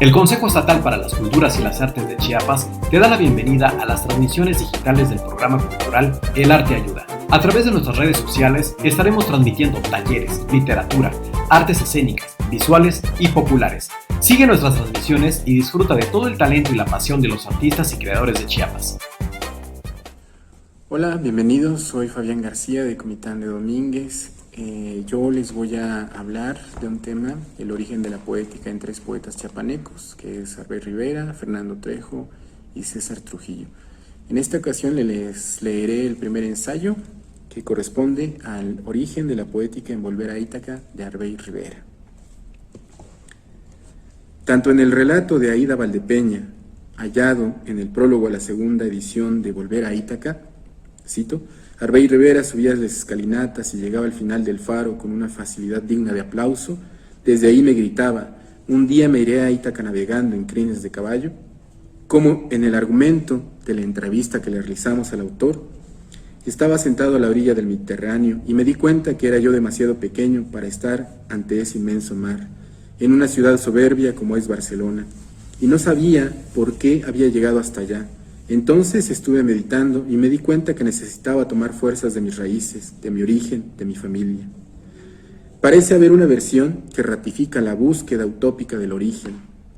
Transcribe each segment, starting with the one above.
El Consejo Estatal para las Culturas y las Artes de Chiapas te da la bienvenida a las transmisiones digitales del programa cultural El Arte Ayuda. A través de nuestras redes sociales estaremos transmitiendo talleres, literatura, artes escénicas, visuales y populares. Sigue nuestras transmisiones y disfruta de todo el talento y la pasión de los artistas y creadores de Chiapas. Hola, bienvenidos. Soy Fabián García de Comitán de Domínguez. Yo les voy a hablar de un tema, el origen de la poética en tres poetas chiapanecos, que es Arbey Rivera, Fernando Trejo y César Trujillo. En esta ocasión les leeré el primer ensayo, que corresponde al origen de la poética en Volver a Ítaca de Arbey Rivera. Tanto en el relato de Aída Valdepeña, hallado en el prólogo a la segunda edición de Volver a Ítaca, cito: Arbey Rivera subía las escalinatas y llegaba al final del faro con una facilidad digna de aplauso. Desde ahí me gritaba: un día me iré a Ítaca navegando en crines de caballo. Como en el argumento de la entrevista que le realizamos al autor, estaba sentado a la orilla del Mediterráneo y me di cuenta que era yo demasiado pequeño para estar ante ese inmenso mar, en una ciudad soberbia como es Barcelona, y no sabía por qué había llegado hasta allá. Entonces estuve meditando y me di cuenta que necesitaba tomar fuerzas de mis raíces, de mi origen, de mi familia. Parece haber una versión que ratifica la búsqueda utópica del origen,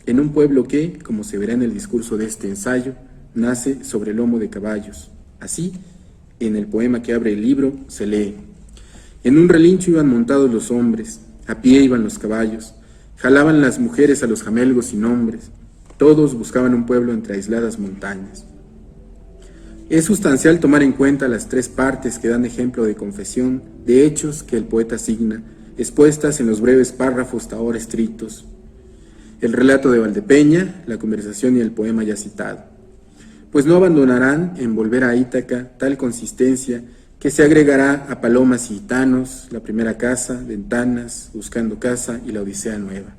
en un pueblo que, como se verá en el discurso de este ensayo, nace sobre el lomo de caballos. Así, en el poema que abre el libro, se lee: en un relincho iban montados los hombres, a pie iban los caballos, jalaban las mujeres a los jamelgos sin hombres, todos buscaban un pueblo entre aisladas montañas. Es sustancial tomar en cuenta las tres partes que dan ejemplo de confesión de hechos que el poeta asigna, expuestas en los breves párrafos hasta ahora escritos: el relato de Valdepeña, la conversación y el poema ya citado. Pues no abandonarán en Volver a Ítaca tal consistencia que se agregará a Palomas y Gitanos, La primera casa, Ventanas, Buscando casa y La Odisea nueva.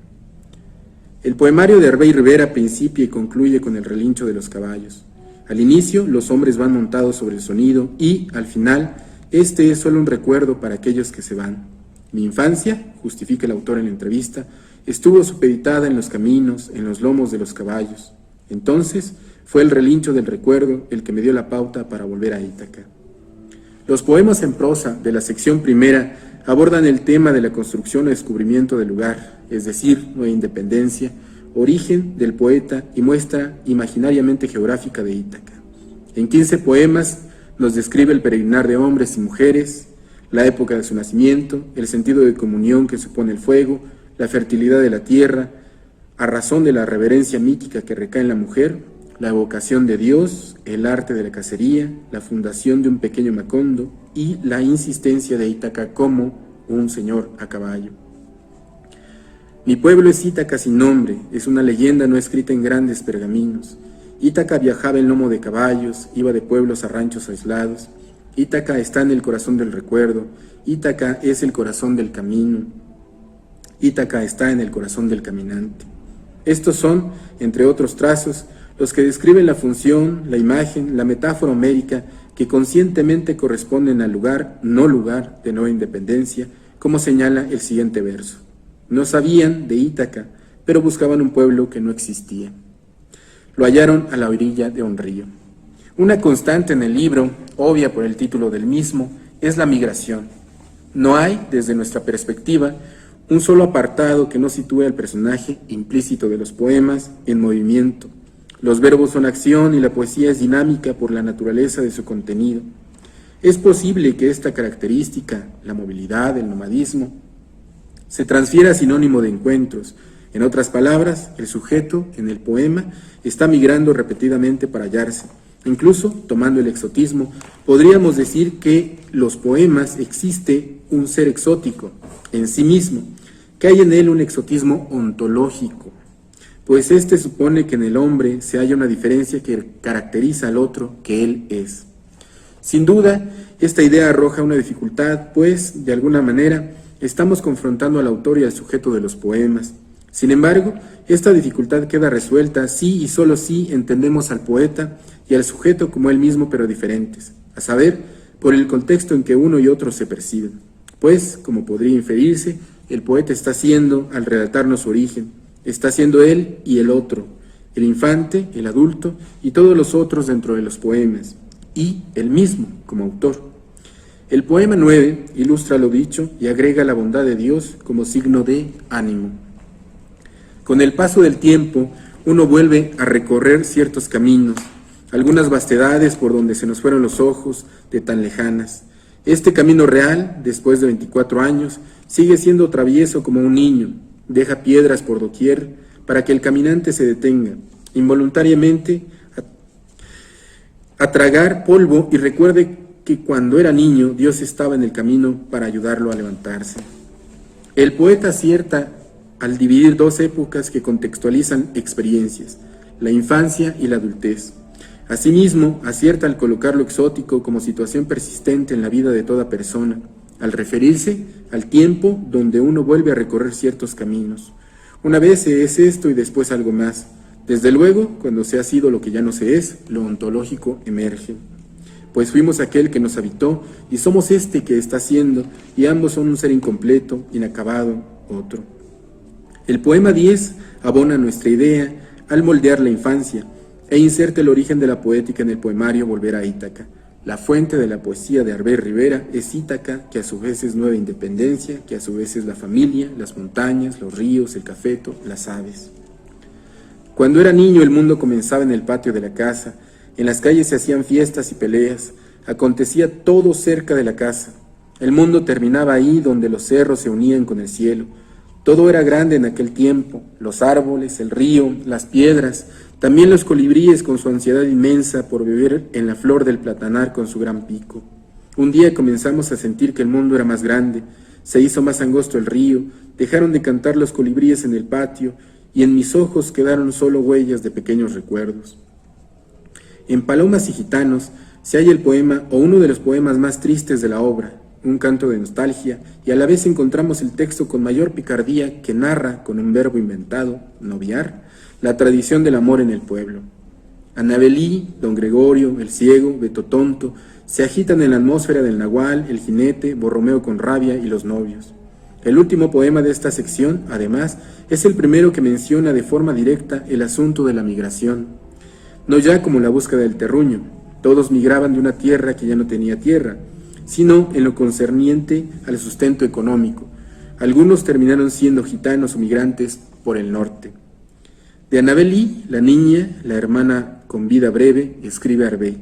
El poemario de Arbey Rivera principia y concluye con el relincho de los caballos. Al inicio, los hombres van montados sobre el sonido y, al final, este es solo un recuerdo para aquellos que se van. Mi infancia, justifica el autor en la entrevista, estuvo supeditada en los caminos, en los lomos de los caballos. Entonces, fue el relincho del recuerdo el que me dio la pauta para volver a Ítaca. Los poemas en prosa de la sección primera abordan el tema de la construcción o descubrimiento del lugar, es decir, Nueva Independencia, origen del poeta y muestra imaginariamente geográfica de Ítaca. En 15 poemas nos describe el peregrinar de hombres y mujeres, la época de su nacimiento, el sentido de comunión que supone el fuego, la fertilidad de la tierra, a razón de la reverencia mítica que recae en la mujer, la evocación de Dios, el arte de la cacería, la fundación de un pequeño Macondo y la insistencia de Ítaca como un señor a caballo. Mi pueblo es Ítaca sin nombre, es una leyenda no escrita en grandes pergaminos. Ítaca viajaba en lomo de caballos, iba de pueblos a ranchos aislados. Ítaca está en el corazón del recuerdo, Ítaca es el corazón del camino. Ítaca está en el corazón del caminante. Estos son, entre otros trazos, los que describen la función, la imagen, la metáfora homérica que conscientemente corresponden al lugar, no lugar, de Nueva Independencia, como señala el siguiente verso. No sabían de Ítaca, pero buscaban un pueblo que no existía. Lo hallaron a la orilla de un río. Una constante en el libro, obvia por el título del mismo, es la migración. No hay, desde nuestra perspectiva, un solo apartado que no sitúe al personaje implícito de los poemas en movimiento. Los verbos son acción y la poesía es dinámica por la naturaleza de su contenido. Es posible que esta característica, la movilidad, el nomadismo, se transfiere a sinónimo de encuentros. En otras palabras, el sujeto en el poema está migrando repetidamente para hallarse. Incluso, tomando el exotismo, podríamos decir que los poemas existe un ser exótico en sí mismo, que hay en él un exotismo ontológico, pues este supone que en el hombre se halla una diferencia que caracteriza al otro que él es. Sin duda, esta idea arroja una dificultad, pues, de alguna manera, estamos confrontando al autor y al sujeto de los poemas. Sin embargo, esta dificultad queda resuelta si y solo si entendemos al poeta y al sujeto como él mismo pero diferentes, a saber, por el contexto en que uno y otro se perciben. Pues, como podría inferirse, el poeta está haciendo, al relatarnos su origen, Está siendo él y el otro, el infante, el adulto y todos los otros dentro de los poemas, y él mismo como autor. El poema 9 ilustra lo dicho y agrega la bondad de Dios como signo de ánimo. Con el paso del tiempo, uno vuelve a recorrer ciertos caminos, algunas vastedades por donde se nos fueron los ojos de tan lejanas. Este camino real, después de 24 años, sigue siendo travieso como un niño, deja piedras por doquier para que el caminante se detenga, involuntariamente, a tragar polvo y recuerde que cuando era niño Dios estaba en el camino para ayudarlo a levantarse. El poeta acierta al dividir dos épocas que contextualizan experiencias, la infancia y la adultez. Asimismo, acierta al colocar lo exótico como situación persistente en la vida de toda persona, al referirse al tiempo donde uno vuelve a recorrer ciertos caminos. Una vez se es esto y después algo más. Desde luego, cuando se ha sido lo que ya no se es, lo ontológico emerge. Pues fuimos aquel que nos habitó y somos este que está siendo, y ambos son un ser incompleto, inacabado, otro. El poema 10 abona nuestra idea al moldear la infancia e inserta el origen de la poética en el poemario Volver a Ítaca. La fuente de la poesía de Arbey Rivera es Ítaca, que a su vez es Nueva Independencia, que a su vez es la familia, las montañas, los ríos, el cafeto, las aves. Cuando era niño el mundo comenzaba en el patio de la casa, en las calles se hacían fiestas y peleas, acontecía todo cerca de la casa. El mundo terminaba ahí donde los cerros se unían con el cielo. Todo era grande en aquel tiempo, los árboles, el río, las piedras, también los colibríes con su ansiedad inmensa por beber en la flor del platanar con su gran pico. Un día comenzamos a sentir que el mundo era más grande, se hizo más angosto el río, dejaron de cantar los colibríes en el patio y en mis ojos quedaron solo huellas de pequeños recuerdos. En Palomas y Gitanos se halla el poema o uno de los poemas más tristes de la obra, un canto de nostalgia, y a la vez encontramos el texto con mayor picardía que narra, con un verbo inventado, noviar, la tradición del amor en el pueblo. Anabelí, don Gregorio, el ciego, Beto Tonto, se agitan en la atmósfera del nahual, el jinete, Borromeo con rabia y los novios. El último poema de esta sección, además, es el primero que menciona de forma directa el asunto de la migración. No ya como la búsqueda del terruño, todos migraban de una tierra que ya no tenía tierra, sino en lo concerniente al sustento económico. Algunos terminaron siendo gitanos o migrantes por el norte. De Anabelí, la niña, la hermana con vida breve, escribe Arbey.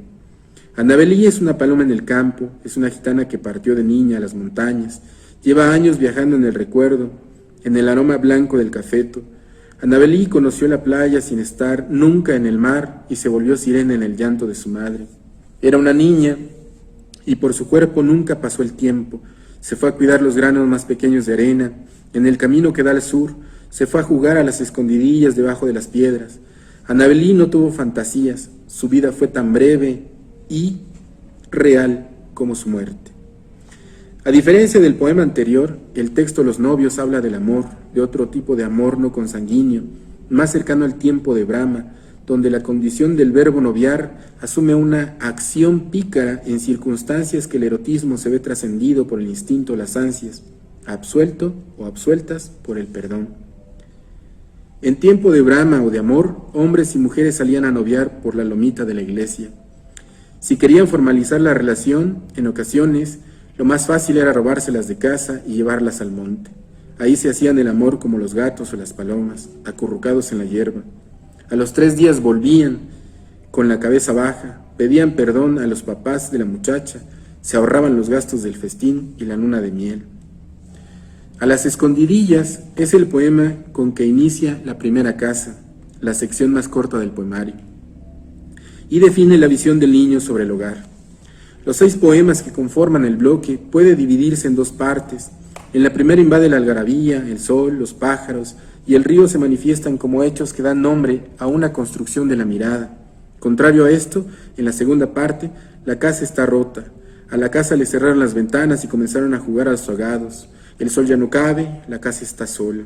Anabelí es una paloma en el campo, es una gitana que partió de niña a las montañas, lleva años viajando en el recuerdo, en el aroma blanco del cafeto. Anabelí conoció la playa sin estar nunca en el mar y se volvió sirena en el llanto de su madre. Era una niña y por su cuerpo nunca pasó el tiempo. Se fue a cuidar los granos más pequeños de arena, en el camino que da al sur, se fue a jugar a las escondidillas debajo de las piedras. Anabelí no tuvo fantasías, su vida fue tan breve y real como su muerte. A diferencia del poema anterior, el texto Los novios habla del amor, de otro tipo de amor no consanguíneo, más cercano al tiempo de Brahma, donde la condición del verbo noviar asume una acción pícara en circunstancias que el erotismo se ve trascendido por el instinto o las ansias, absuelto o absueltas por el perdón. En tiempo de Brahma o de amor, hombres y mujeres salían a noviar por la lomita de la iglesia. Si querían formalizar la relación, en ocasiones, lo más fácil era robárselas de casa y llevarlas al monte. Ahí se hacían el amor como los gatos o las palomas, acurrucados en la hierba. A los 3 días volvían, con la cabeza baja, pedían perdón a los papás de la muchacha, se ahorraban los gastos del festín y la luna de miel. A las escondidillas es el poema con que inicia la primera casa, la sección más corta del poemario, y define la visión del niño sobre el hogar. Los 6 poemas que conforman el bloque puede dividirse en 2 partes. En la primera invade la algarabía, el sol, los pájaros y el río se manifiestan como hechos que dan nombre a una construcción de la mirada. Contrario a esto, en la segunda parte, la casa está rota. A la casa le cerraron las ventanas y comenzaron a jugar a los ahogados. El sol ya no cabe, la casa está sola.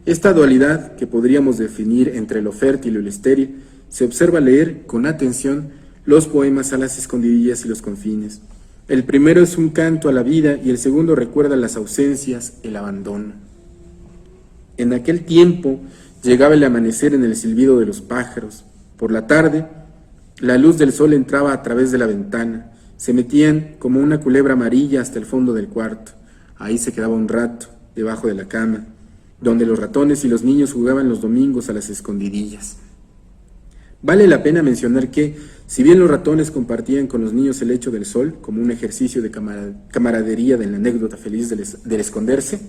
Esta dualidad, que podríamos definir entre lo fértil y lo estéril, se observa al leer con atención los poemas a las escondidillas y los confines. El primero es un canto a la vida y el segundo recuerda las ausencias, el abandono. En aquel tiempo Llegaba el amanecer en el silbido de los pájaros. Por la tarde, la luz del sol entraba a través de la ventana. Se metían como una culebra amarilla hasta el fondo del cuarto. Ahí se quedaba un rato, debajo de la cama, donde los ratones y los niños jugaban los domingos a las escondidillas. Vale la pena mencionar que, si bien los ratones compartían con los niños el lecho del sol, como un ejercicio de camaradería de la anécdota feliz del esconderse,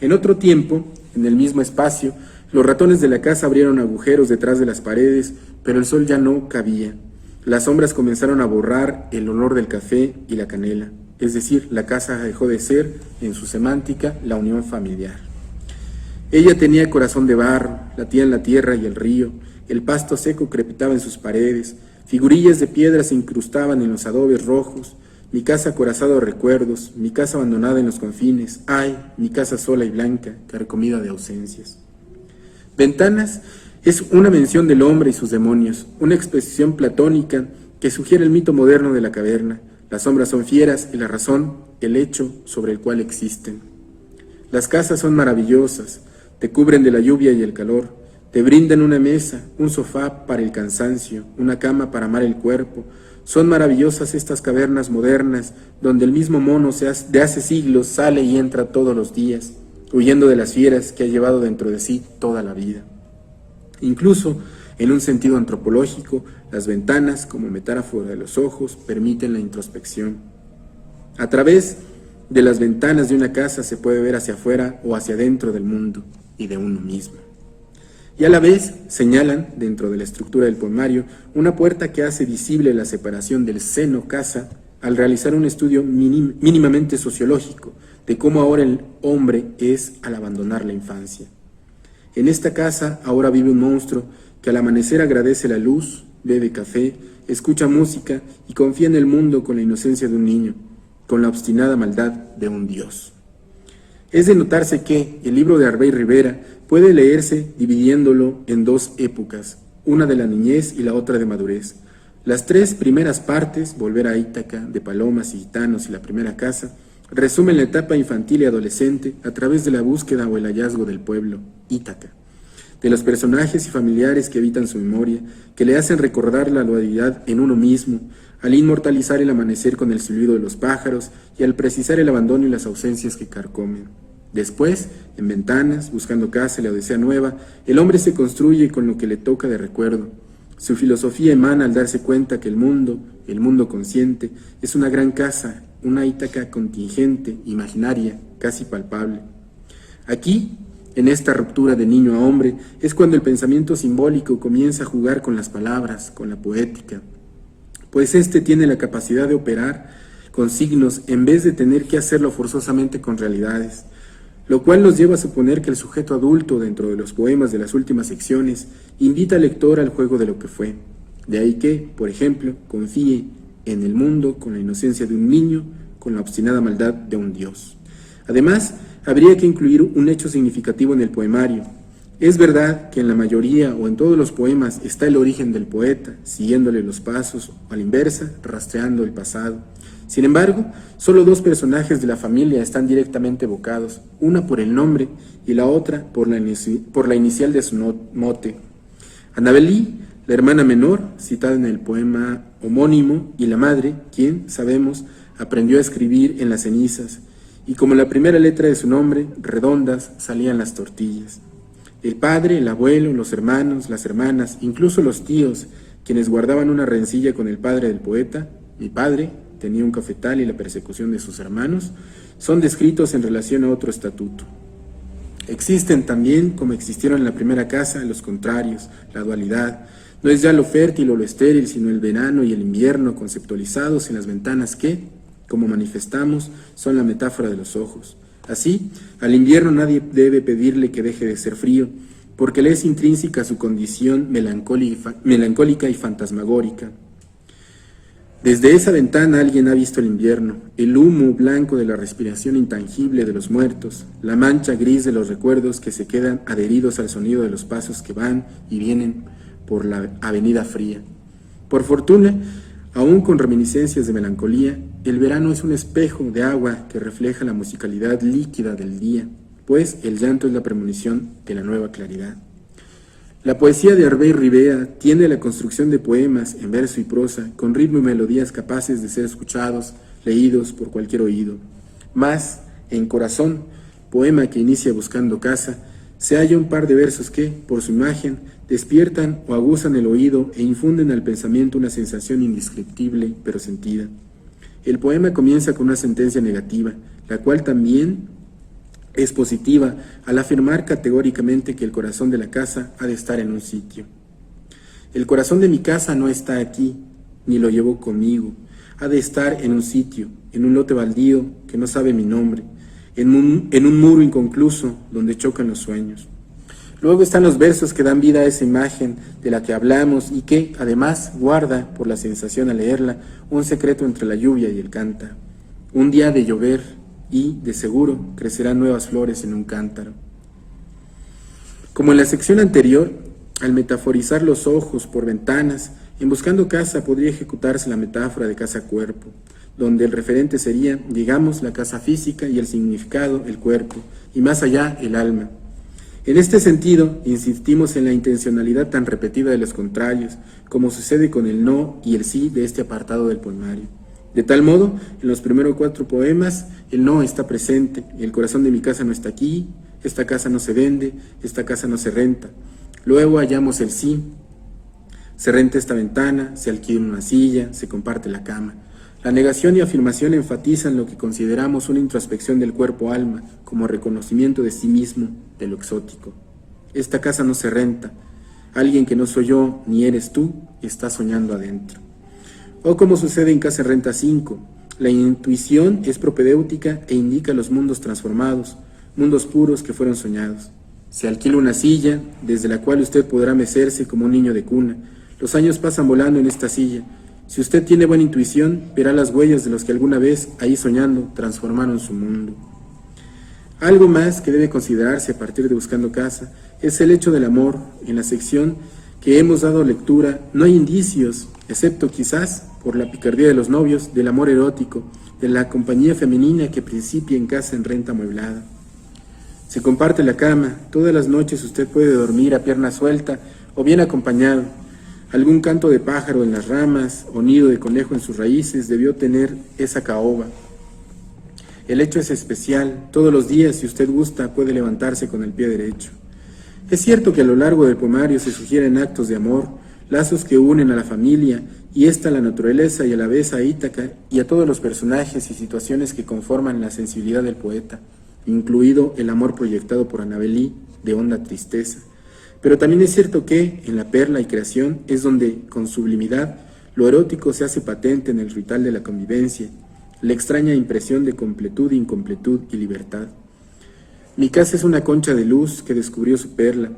en otro tiempo, en el mismo espacio, los ratones de la casa abrieron agujeros detrás de las paredes, pero el sol ya no cabía. Las sombras comenzaron a borrar el olor del café y la canela, es decir, la casa dejó de ser, en su semántica, la unión familiar. Ella tenía corazón de barro, latía en la tierra y el río, el pasto seco crepitaba en sus paredes, figurillas de piedra se incrustaban en los adobes rojos, mi casa acorazada de recuerdos, mi casa abandonada en los confines, ay, mi casa sola y blanca, carcomida de ausencias. Ventanas es una mención del hombre y sus demonios, una expresión platónica que sugiere el mito moderno de la caverna. Las sombras son fieras y la razón, el hecho sobre el cual existen. Las casas son maravillosas, te cubren de la lluvia y el calor, te brindan una mesa, un sofá para el cansancio, una cama para amar el cuerpo. Son maravillosas estas cavernas modernas, donde el mismo mono de hace siglos sale y entra todos los días, huyendo de las fieras que ha llevado dentro de sí toda la vida. Incluso, en un sentido antropológico, las ventanas, como metáfora de los ojos, permiten la introspección. A través de las ventanas de una casa se puede ver hacia afuera o hacia adentro del mundo y de uno mismo. Y a la vez señalan, dentro de la estructura del poemario, una puerta que hace visible la separación del seno-casa al realizar un estudio mínimamente sociológico de cómo ahora el hombre es al abandonar la infancia. En esta casa ahora vive un monstruo que al amanecer agradece la luz, bebe café, escucha música y confía en el mundo con la inocencia de un niño, con la obstinada maldad de un dios. Es de notarse que el libro de Arbey Rivera puede leerse dividiéndolo en dos épocas, una de la niñez y la otra de madurez. Las tres primeras partes, Volver a Ítaca, De palomas y gitanos y La primera casa, resumen la etapa infantil y adolescente a través de la búsqueda o el hallazgo del pueblo, Ítaca, de los personajes y familiares que habitan su memoria, que le hacen recordar la dualidad en uno mismo, al inmortalizar el amanecer con el silbido de los pájaros y al precisar el abandono y las ausencias que carcomen. Después, en Ventanas, Buscando casa y La Odisea Nueva, el hombre se construye con lo que le toca de recuerdo. Su filosofía emana al darse cuenta que el mundo consciente, es una gran casa, una Ítaca contingente, imaginaria, casi palpable. Aquí, en esta ruptura de niño a hombre, es cuando el pensamiento simbólico comienza a jugar con las palabras, con la poética, pues éste tiene la capacidad de operar con signos en vez de tener que hacerlo forzosamente con realidades, lo cual nos lleva a suponer que el sujeto adulto, dentro de los poemas de las últimas secciones, invita al lector al juego de lo que fue. De ahí que, por ejemplo, confíe en el mundo con la inocencia de un niño, con la obstinada maldad de un dios. Además, habría que incluir un hecho significativo en el poemario. Es verdad que en la mayoría o en todos los poemas está el origen del poeta, siguiéndole los pasos o a la inversa, rastreando el pasado. Sin embargo, solo dos personajes de la familia están directamente evocados, una por el nombre y la otra por la inicial de su mote. Annabelí, la hermana menor, citada en el poema homónimo, y la madre, quien, sabemos, aprendió a escribir en las cenizas, y como la primera letra de su nombre, redondas, salían las tortillas. El padre, el abuelo, los hermanos, las hermanas, incluso los tíos, quienes guardaban una rencilla con el padre del poeta, mi padre tenía un cafetal y la persecución de sus hermanos, son descritos en relación a otro estatuto. Existen también, como existieron en la primera casa, los contrarios, la dualidad. No es ya lo fértil o lo estéril, sino el verano y el invierno conceptualizados en las ventanas que, como manifestamos, son la metáfora de los ojos. Así, al invierno nadie debe pedirle que deje de ser frío, porque le es intrínseca su condición melancólica y fantasmagórica. Desde esa ventana alguien ha visto el invierno, el humo blanco de la respiración intangible de los muertos, la mancha gris de los recuerdos que se quedan adheridos al sonido de los pasos que van y vienen por la avenida fría. Por fortuna, aún con reminiscencias de melancolía, el verano es un espejo de agua que refleja la musicalidad líquida del día, pues el llanto es la premonición de la nueva claridad. La poesía de Arbey Rivera tiene la construcción de poemas en verso y prosa, con ritmo y melodías capaces de ser escuchados, leídos por cualquier oído. Mas, en Corazón, poema que inicia buscando casa, se halla un par de versos que, por su imagen, despiertan o aguzan el oído e infunden al pensamiento una sensación indescriptible pero sentida. El poema comienza con una sentencia negativa, la cual también es positiva al afirmar categóricamente que el corazón de la casa ha de estar en un sitio. El corazón de mi casa no está aquí, ni lo llevo conmigo. Ha de estar en un sitio, en un lote baldío que no sabe mi nombre, en un muro inconcluso donde chocan los sueños. Luego están los versos que dan vida a esa imagen de la que hablamos y que, además, guarda, por la sensación al leerla, un secreto entre la lluvia y el cántaro. Un día de llover y, de seguro, crecerán nuevas flores en un cántaro. Como en la sección anterior, al metaforizar los ojos por ventanas, en Buscando Casa podría ejecutarse la metáfora de casa-cuerpo, donde el referente sería, digamos, la casa física y el significado, el cuerpo, y más allá, el alma. En este sentido, insistimos en la intencionalidad tan repetida de los contrarios, como sucede con el no y el sí de este apartado del poemario. De tal modo, en los primeros 4 poemas, el no está presente, el corazón de mi casa no está aquí, esta casa no se vende, esta casa no se renta. Luego hallamos el sí, se renta esta ventana, se alquila una silla, se comparte la cama. La negación y afirmación enfatizan lo que consideramos una introspección del cuerpo-alma, como reconocimiento de sí mismo, de lo exótico. Esta casa no se renta, alguien que no soy yo ni eres tú, está soñando adentro. O como sucede en Casa Renta 5, la intuición es propedéutica e indica los mundos transformados, mundos puros que fueron soñados. Se alquila una silla, desde la cual usted podrá mecerse como un niño de cuna. Los años pasan volando en esta silla. Si usted tiene buena intuición, verá las huellas de los que alguna vez, ahí soñando, transformaron su mundo. Algo más que debe considerarse a partir de Buscando Casa es el hecho del amor. En la sección que hemos dado lectura no hay indicios, excepto quizás por la picardía de los novios, del amor erótico, de la compañía femenina que principia en casa en renta amueblada. Se comparte la cama, todas las noches usted puede dormir a pierna suelta o bien acompañado. Algún canto de pájaro en las ramas o nido de conejo en sus raíces debió tener esa caoba. El hecho es especial, todos los días, si usted gusta, puede levantarse con el pie derecho. Es cierto que a lo largo del poemario se sugieren actos de amor, lazos que unen a la familia y esta a la naturaleza y a la vez a Ítaca y a todos los personajes y situaciones que conforman la sensibilidad del poeta, incluido el amor proyectado por Annabelí de honda tristeza. Pero también es cierto que, en La Perla y Creación, es donde, con sublimidad, lo erótico se hace patente en el ritual de la convivencia, la extraña impresión de completud, incompletud y libertad. Mi casa es una concha de luz que descubrió su perla.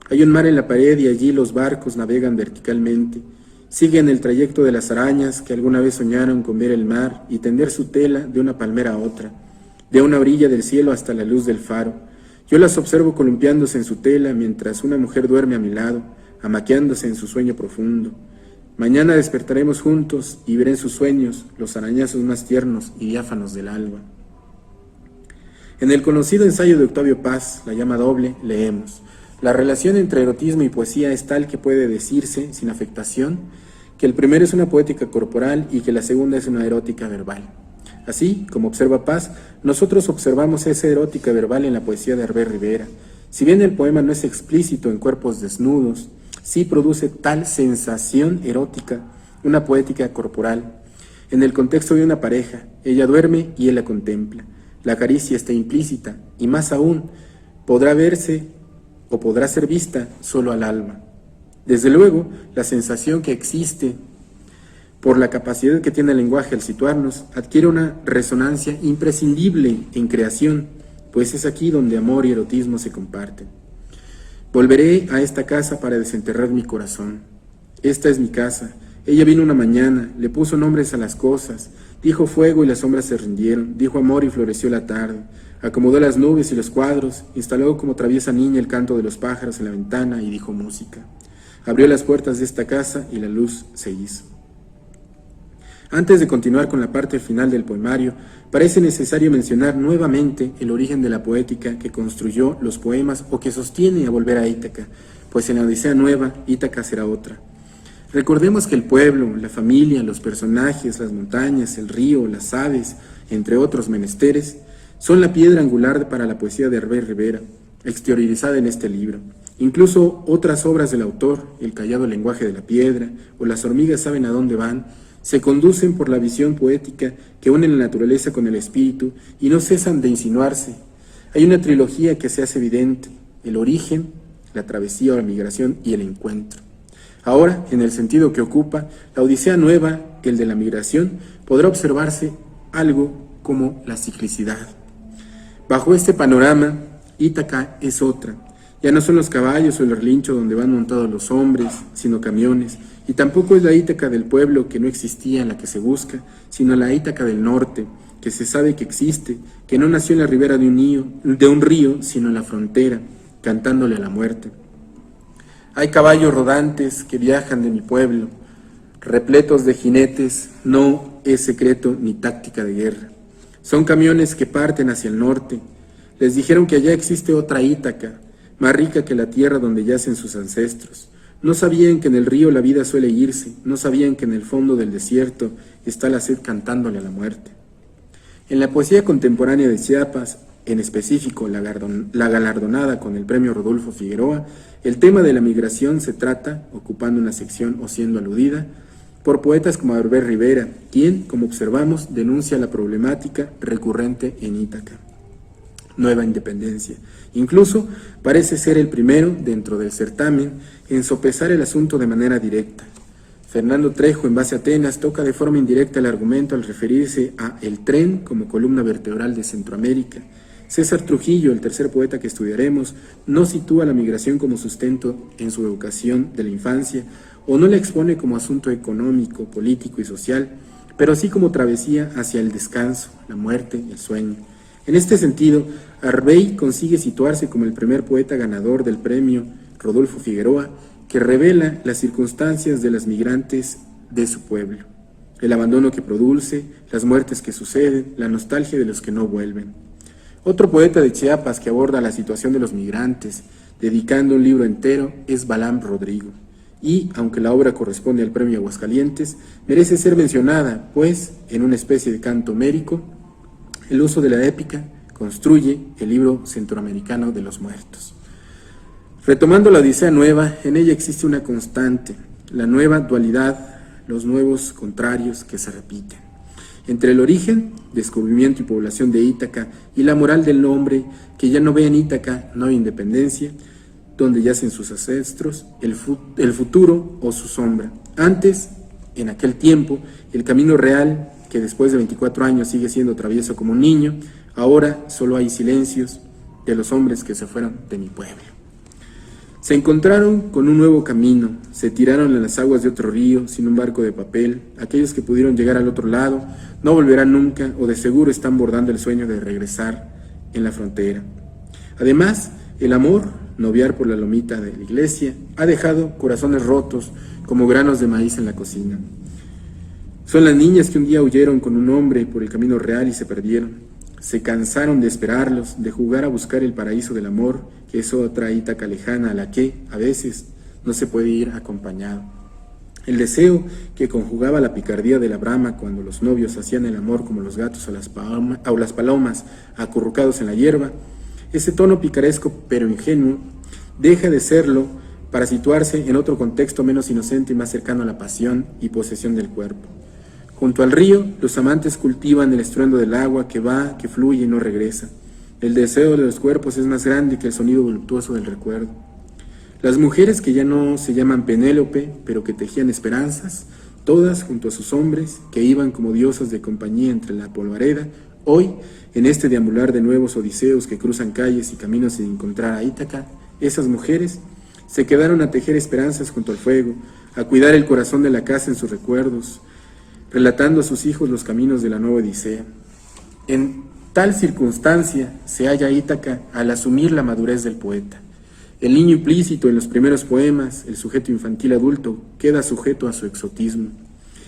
Hay un mar en la pared y allí los barcos navegan verticalmente. Siguen el trayecto de las arañas que alguna vez soñaron con ver el mar y tender su tela de una palmera a otra, de una orilla del cielo hasta la luz del faro. Yo las observo columpiándose en su tela mientras una mujer duerme a mi lado, amaqueándose en su sueño profundo. Mañana despertaremos juntos y veré en sus sueños los arañazos más tiernos y diáfanos del alba. En el conocido ensayo de Octavio Paz, La llama doble, leemos: la relación entre erotismo y poesía es tal que puede decirse, sin afectación, que el primero es una poética corporal y que la segunda es una erótica verbal. Así, como observa Paz, nosotros observamos esa erótica verbal en la poesía de Arbey Rivera. Si bien el poema no es explícito en cuerpos desnudos, sí produce tal sensación erótica, una poética corporal. En el contexto de una pareja, ella duerme y él la contempla. La caricia está implícita y más aún, podrá verse o podrá ser vista solo al alma. Desde luego, la sensación que existe por la capacidad que tiene el lenguaje al situarnos, adquiere una resonancia imprescindible en creación, pues es aquí donde amor y erotismo se comparten. Volveré a esta casa para desenterrar mi corazón. Esta es mi casa. Ella vino una mañana, le puso nombres a las cosas, dijo fuego y las sombras se rindieron, dijo amor y floreció la tarde, acomodó las nubes y los cuadros, instaló como traviesa niña el canto de los pájaros en la ventana y dijo música. Abrió las puertas de esta casa y la luz se hizo. Antes de continuar con la parte final del poemario, parece necesario mencionar nuevamente el origen de la poética que construyó los poemas o que sostiene a volver a Ítaca, pues en la Odisea Nueva, Ítaca será otra. Recordemos que el pueblo, la familia, los personajes, las montañas, el río, las aves, entre otros menesteres, son la piedra angular para la poesía de Arbey Rivera, exteriorizada en este libro. Incluso otras obras del autor, El callado lenguaje de la piedra o Las hormigas saben a dónde van, se conducen por la visión poética que une la naturaleza con el espíritu y no cesan de insinuarse. Hay una trilogía que se hace evidente: el origen, la travesía o la migración y el encuentro. Ahora, en el sentido que ocupa la Odisea Nueva, el de la migración, podrá observarse algo como la ciclicidad. Bajo este panorama, Ítaca es otra. Ya no son los caballos o el relincho donde van montados los hombres, sino camiones, y tampoco es la Ítaca del pueblo que no existía, la que se busca, sino la Ítaca del norte, que se sabe que existe, que no nació en la ribera de un río, sino en la frontera, cantándole a la muerte. Hay caballos rodantes que viajan de mi pueblo, repletos de jinetes, no es secreto ni táctica de guerra. Son camiones que parten hacia el norte. Les dijeron que allá existe otra Ítaca, más rica que la tierra donde yacen sus ancestros. No sabían que en el río la vida suele irse, no sabían que en el fondo del desierto está la sed cantándole a la muerte. En la poesía contemporánea de Chiapas, en específico la galardonada con el premio Rodolfo Figueroa, el tema de la migración se trata, ocupando una sección o siendo aludida, por poetas como Arbey Rivera, quien, como observamos, denuncia la problemática recurrente en Ítaca. Nueva Independencia. Incluso parece ser el primero, dentro del certamen, en sopesar el asunto de manera directa. Fernando Trejo, en Base a Atenas, toca de forma indirecta el argumento al referirse a el tren como columna vertebral de Centroamérica. César Trujillo, el tercer poeta que estudiaremos, no sitúa la migración como sustento en su educación de la infancia, o no la expone como asunto económico, político y social, pero sí como travesía hacia el descanso, la muerte, el sueño. En este sentido, Arbey consigue situarse como el primer poeta ganador del premio Rodolfo Figueroa, que revela las circunstancias de las migrantes de su pueblo, el abandono que produce, las muertes que suceden, la nostalgia de los que no vuelven. Otro poeta de Chiapas que aborda la situación de los migrantes, dedicando un libro entero, es Balam Rodrigo. Y, aunque la obra corresponde al premio Aguascalientes, merece ser mencionada, pues, en una especie de canto homérico, el uso de la épica construye el libro centroamericano de los muertos. Retomando la Odisea Nueva, en ella existe una constante, la nueva dualidad, los nuevos contrarios que se repiten. Entre el origen, descubrimiento y población de Ítaca, y la moral del hombre, que ya no ve en Ítaca nueva independencia, donde yacen sus ancestros, el futuro o su sombra. Antes, en aquel tiempo, el camino real, que después de 24 años sigue siendo travieso como un niño, ahora solo hay silencios de los hombres que se fueron de mi pueblo. Se encontraron con un nuevo camino, se tiraron en las aguas de otro río, sin un barco de papel. Aquellos que pudieron llegar al otro lado no volverán nunca, o de seguro están bordando el sueño de regresar en la frontera. Además, el amor, noviar por la lomita de la iglesia, ha dejado corazones rotos como granos de maíz en la cocina. Son las niñas que un día huyeron con un hombre por el camino real y se perdieron. Se cansaron de esperarlos, de jugar a buscar el paraíso del amor, que es otra Ítaca lejana a la que, a veces, no se puede ir acompañado. El deseo que conjugaba la picardía de la brama cuando los novios hacían el amor como los gatos o las palomas acurrucados en la hierba, ese tono picaresco pero ingenuo, deja de serlo para situarse en otro contexto menos inocente y más cercano a la pasión y posesión del cuerpo. Junto al río, los amantes cultivan el estruendo del agua que va, que fluye y no regresa. El deseo de los cuerpos es más grande que el sonido voluptuoso del recuerdo. Las mujeres que ya no se llaman Penélope, pero que tejían esperanzas, todas junto a sus hombres, que iban como diosas de compañía entre la polvareda, hoy, en este deambular de nuevos odiseos que cruzan calles y caminos sin encontrar a Ítaca, esas mujeres se quedaron a tejer esperanzas junto al fuego, a cuidar el corazón de la casa en sus recuerdos, relatando a sus hijos los caminos de la nueva Odisea. En tal circunstancia se halla Ítaca al asumir la madurez del poeta. El niño implícito en los primeros poemas, el sujeto infantil adulto, queda sujeto a su exotismo.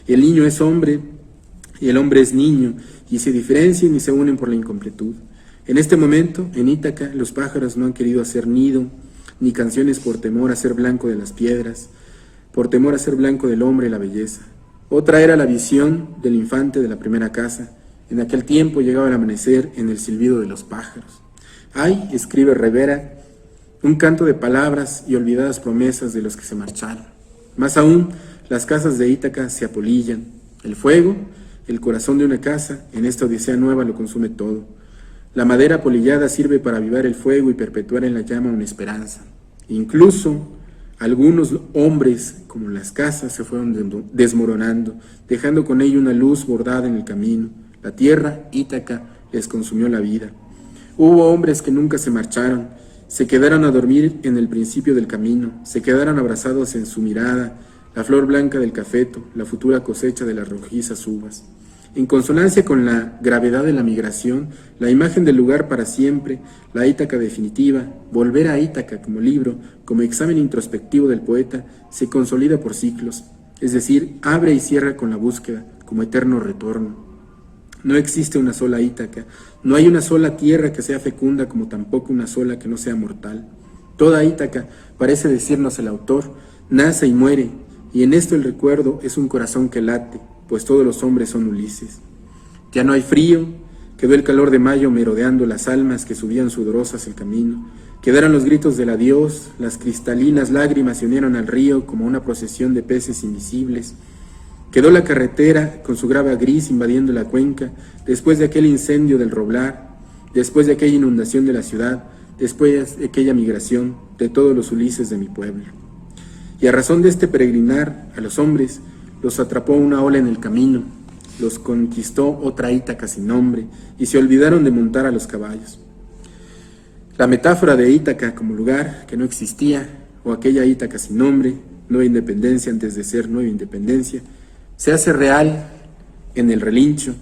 El niño es hombre y el hombre es niño, y se diferencian y se unen por la incompletud. En este momento, en Ítaca, los pájaros no han querido hacer nido, ni canciones por temor a ser blanco de las piedras, por temor a ser blanco del hombre y la belleza. Otra era la visión del infante de la primera casa. En aquel tiempo llegaba el amanecer en el silbido de los pájaros. Hay, escribe Rivera, un canto de palabras y olvidadas promesas de los que se marcharon. Más aún, las casas de Ítaca se apolillan. El fuego, el corazón de una casa, en esta odisea nueva lo consume todo. La madera apolillada sirve para avivar el fuego y perpetuar en la llama una esperanza. Incluso algunos hombres, como las casas, se fueron desmoronando, dejando con ello una luz bordada en el camino. La tierra, Ítaca, les consumió la vida. Hubo hombres que nunca se marcharon, se quedaron a dormir en el principio del camino, se quedaron abrazados en su mirada, la flor blanca del cafeto, la futura cosecha de las rojizas uvas. En consonancia con la gravedad de la migración, la imagen del lugar para siempre, la Ítaca definitiva, volver a Ítaca como libro, como examen introspectivo del poeta, se consolida por ciclos, es decir, abre y cierra con la búsqueda, como eterno retorno. No existe una sola Ítaca, no hay una sola tierra que sea fecunda, como tampoco una sola que no sea mortal. Toda Ítaca, parece decirnos el autor, nace y muere, y en esto el recuerdo es un corazón que late, pues todos los hombres son Ulises. Ya no hay frío, quedó el calor de mayo merodeando las almas que subían sudorosas el camino, quedaron los gritos del adiós, las cristalinas lágrimas se unieron al río como una procesión de peces invisibles, quedó la carretera con su grava gris invadiendo la cuenca, después de aquel incendio del Roblar, después de aquella inundación de la ciudad, después de aquella migración de todos los Ulises de mi pueblo. Y a razón de este peregrinar, a los hombres los atrapó una ola en el camino, los conquistó otra Ítaca sin nombre, y se olvidaron de montar a los caballos. La metáfora de Ítaca como lugar que no existía, o aquella Ítaca sin nombre, nueva independencia antes de ser nueva independencia, se hace real en el relincho,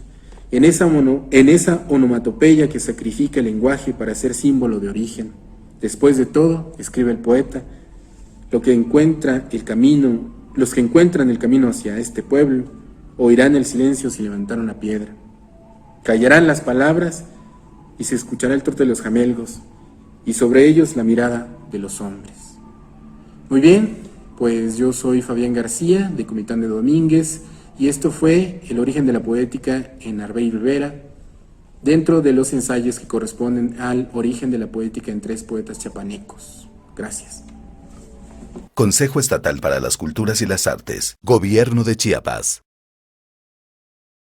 en esa onomatopeya que sacrifica el lenguaje para ser símbolo de origen. Después de todo, escribe el poeta, los que encuentran el camino hacia este pueblo, oirán el silencio si levantar una piedra. Callarán las palabras y se escuchará el trote de los jamelgos, y sobre ellos la mirada de los hombres. Muy bien, pues yo soy Fabián García, de Comitán de Domínguez, y esto fue El origen de la poética en Arbey Rivera, dentro de los ensayos que corresponden al origen de la poética en 3 poetas chiapanecos. Gracias. Consejo Estatal para las Culturas y las Artes, Gobierno de Chiapas.